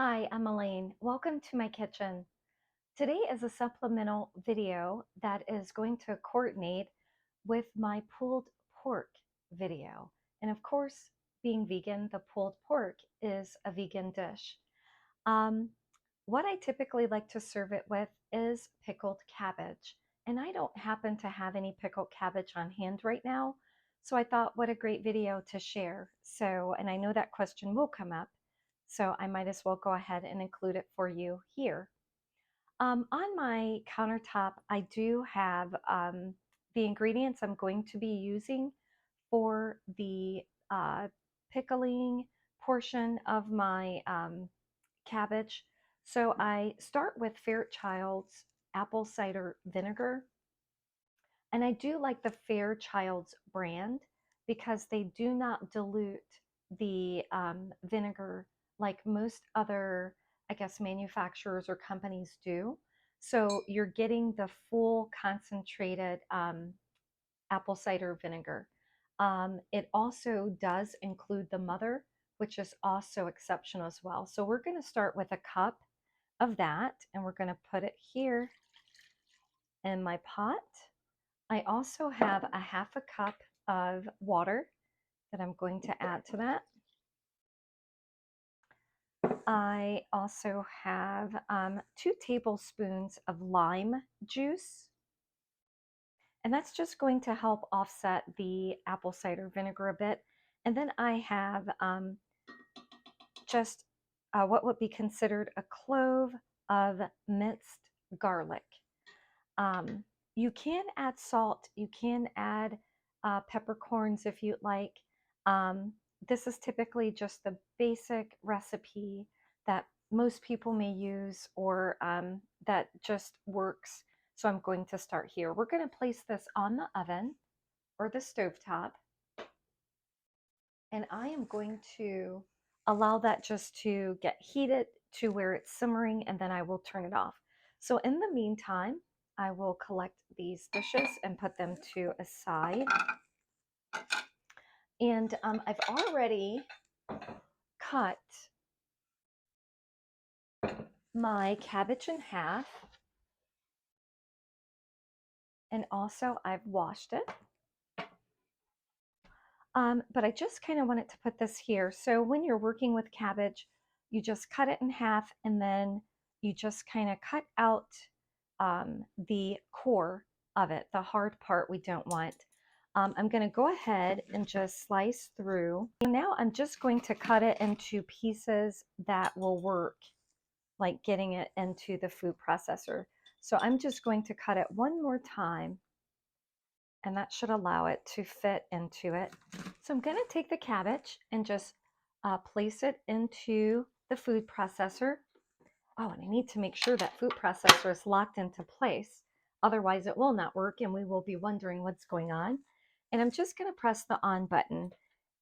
Hi, I'm Elaine. Welcome to my kitchen. Today is a supplemental video that is going to coordinate with my pulled pork video. And of course, being vegan, the pulled pork is a vegan dish. Um, what I typically like to serve it with is pickled cabbage. And I don't happen to have any pickled cabbage on hand right now. So I thought, what a great video to share. So, and I know that question will come up. So I might as well go ahead and include it for you here. On my countertop, I do have the ingredients I'm going to be using for the pickling portion of my cabbage. So I start with Fairchild's apple cider vinegar. And I do like the Fairchild's brand because they do not dilute the vinegar like most other, I guess, manufacturers or companies do. So you're getting the full concentrated apple cider vinegar. It also does include the mother, which is also exceptional as well. So we're going to start with a cup of that, and we're going to put it here in my pot. I also have a half a cup of water that I'm going to add to that. I also have 2 tablespoons of lime juice, and that's just going to help offset the apple cider vinegar a bit. And then I have just what would be considered a clove of minced garlic. Um, you can add salt, you can add peppercorns if you'd like. Um, this is typically just the basic recipe that most people may use or that just works. So I'm going to start here. We're going to place this on the oven or the stovetop, and I am going to allow that just to get heated to where it's simmering, and then I will turn it off. So in the meantime, I will collect these dishes and put them to a side. And I've already cut my cabbage in half, and also I've washed it. But I just kind of wanted to put this here. So when you're working with cabbage, you just cut it in half, and then you just kind of cut out the core of it, the hard part we don't want. I'm going to go ahead and just slice through. And now I'm just going to cut it into pieces that will work, like getting it into the food processor. So I'm just going to cut it one more time, and that should allow it to fit into it. So I'm going to take the cabbage and just place it into the food processor. Oh, and I need to make sure that food processor is locked into place. Otherwise, it will not work, and we will be wondering what's going on. And I'm just going to press the on button.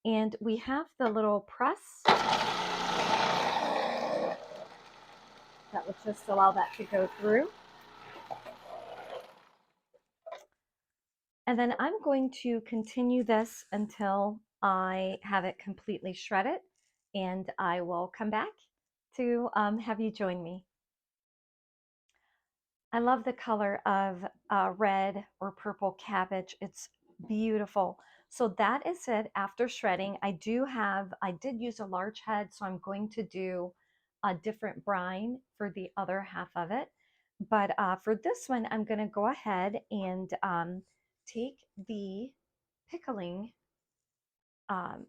And we have the little press that will just allow that to go through. And then I'm going to continue this until I have it completely shredded, and I will come back to have you join me. I love the color of red or purple cabbage. It's beautiful. So that is it after shredding. I did use a large head, so I'm going to do a different brine for the other half of it. But for this one, I'm going to go ahead and take the pickling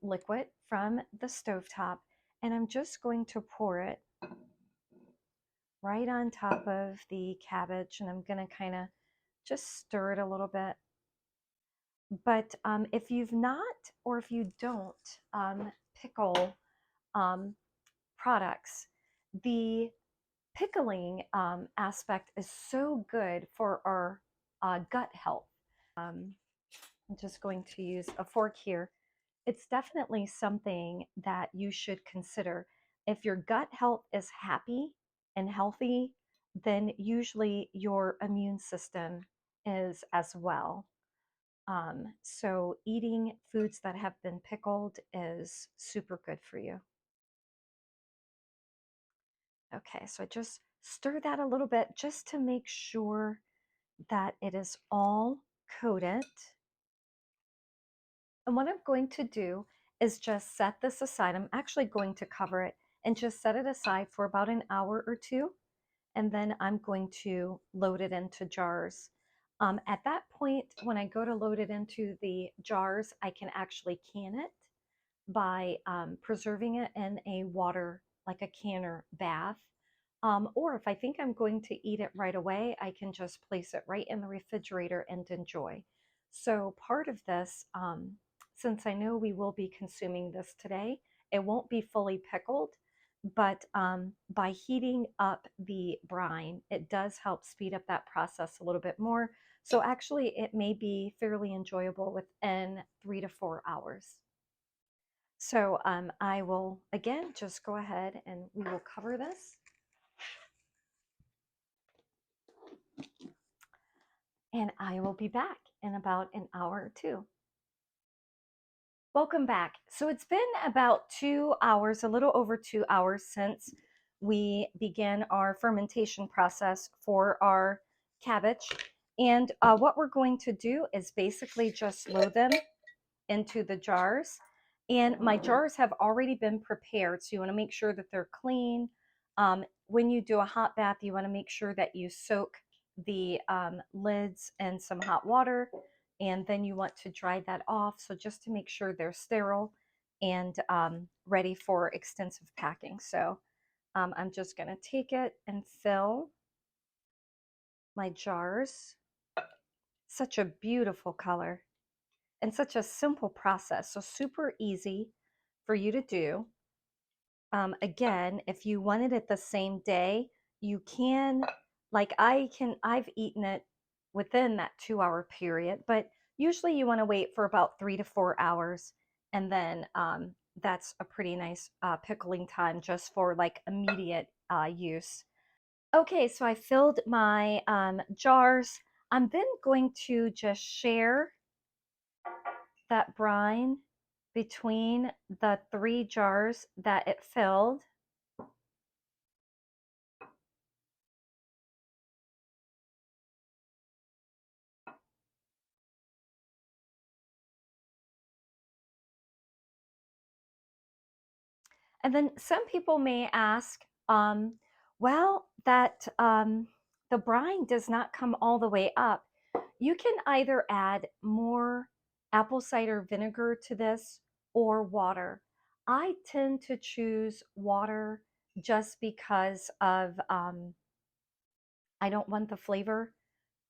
liquid from the stovetop, and I'm just going to pour it right on top of the cabbage, and I'm going to kind of just stir it a little bit. But if you've not, or if you don't pickle um, products, the pickling aspect is so good for our gut health. I'm just going to use a fork here. It's definitely something that you should consider. If your gut health is happy and healthy, then usually your immune system is as well. So eating foods that have been pickled is super good for you. Okay, so I just stir that a little bit just to make sure that it is all coated. And what I'm going to do is just set this aside. I'm actually going to cover it and just set it aside for about an hour or two. And then I'm going to load it into jars. At that point, when I go to load it into the jars, I can actually can it by preserving it in a water, like a canner bath. Or if I think I'm going to eat it right away, I can just place it right in the refrigerator and enjoy. So part of this, since I know we will be consuming this today, it won't be fully pickled, but by heating up the brine, it does help speed up that process a little bit more. So actually, it may be fairly enjoyable within 3 to 4 hours. So I will, again, just go ahead and we will cover this. And I will be back in about an hour or two. Welcome back. So it's been about 2 hours, a little over 2 hours since we began our fermentation process for our cabbage. And what we're going to do is basically just load them into the jars. And my jars have already been prepared. So you want to make sure that they're clean. When you do a hot bath, you want to make sure that you soak the lids in some hot water. And then you want to dry that off. So just to make sure they're sterile and ready for extensive packing. So I'm just going to take it and fill my jars. Such a beautiful color. And such a simple process, so super easy for you to do. Again, if you wanted it the same day, you can, like I've eaten it within that 2 hour period, but usually you want to wait for about 3 to 4 hours. And then that's a pretty nice pickling time just for like immediate use. Okay, so I filled my jars. I'm then going to just share that brine between the 3 jars that it filled. And then some people may ask, well, that the brine does not come all the way up. You can either add more apple cider vinegar to this or water. I tend to choose water just because of I don't want the flavor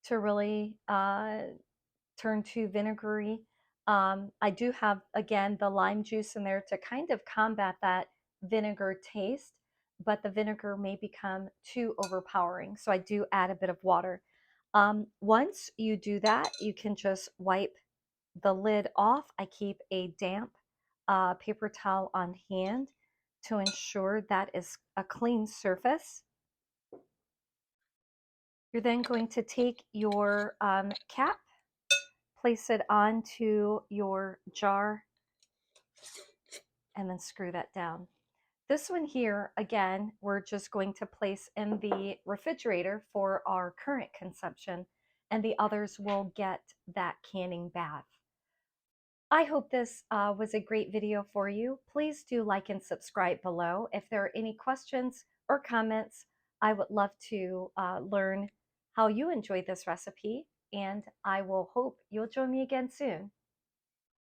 to really turn to vinegary. I do have, again, the lime juice in there to kind of combat that vinegar taste, but the vinegar may become too overpowering. So I do add a bit of water. Once you do that, you can just wipe the lid off. I keep a damp paper towel on hand to ensure that is a clean surface. You're then going to take your cap, place it onto your jar, and then screw that down. This one here, again, we're just going to place in the refrigerator for our current consumption, and the others will get that canning bath. I hope this was a great video for you. Please do like and subscribe below. If there are any questions or comments, I would love to learn how you enjoyed this recipe, and I will hope you'll join me again soon.